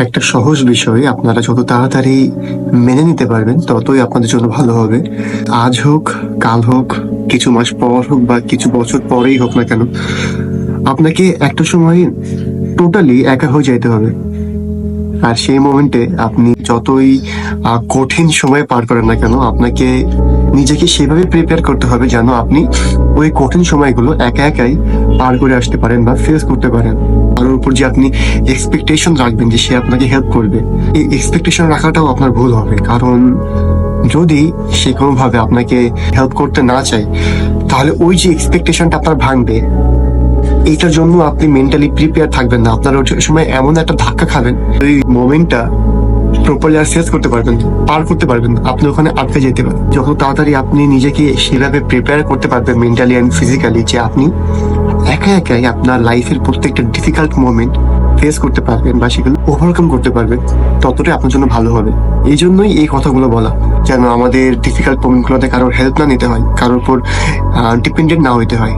একটা সহজ বিষয় আপনারা যত তাড়াতাড়ি মেনে নিতে পারবেন ততই আপনাদের জন্য ভালো হবে। আজ হোক, কাল হোক, কিছু মাস পর হোক বা কিছু বছর পরেই হোক না কেন, আপনাকে একটা সময় টোটালি একা হয়ে যেতে হবে। আর সেই মোমেন্টে আপনি যতই কঠিন সময় পার করেন না কেন, আপনাকে নিজেকে সেভাবে প্রিপেয়ার করতে হবে যেন আপনি ওই কঠিন সময়গুলো একা একাই পার করে আসতে পারেন বা ফেস করতে পারেন। তার উপর যে আপনি এক্সপেকটেশন রাখবেন যে সে আপনাকে হেল্প করবে, এই এক্সপেকটেশন রাখাটাও আপনার ভুল হবে। কারণ যদি সে কোনোভাবে আপনাকে হেল্প করতে না চায়, তাহলে ওই যে এক্সপেকটেশনটা আপনার ভাঙবে, এইটার জন্য আপনি মেন্টালি প্রিপেয়ার থাকবেন না। আপনার ওই সময় এমন একটা ধাক্কা খাবেন, ওই মোমেন্টটা প্রপারলি আর ফেস করতে পারবেন না, পার করতে পারবেন না, আপনি ওখানে আটকে যেতে পারেন। যত তাড়াতাড়ি আপনি নিজেকে সেভাবে প্রিপেয়ার করতে পারবেন মেন্টালি অ্যান্ড ফিজিক্যালি, যে আপনি একা একাই আপনার লাইফের প্রত্যেকটা ডিফিকাল্ট মোমেন্ট ফেস করতে পারবেন বা সেগুলো ওভারকাম করতে পারবেন, ততটাই আপনার জন্য ভালো হবে। এই জন্যই এই কথাগুলো বলা, যেন আমাদের ডিফিকাল্ট মোমেন্টগুলোতে কারোর হেল্প না নিতে হয়, কারোর উপর ডিপেন্ডেন্ট না হইতে হয়।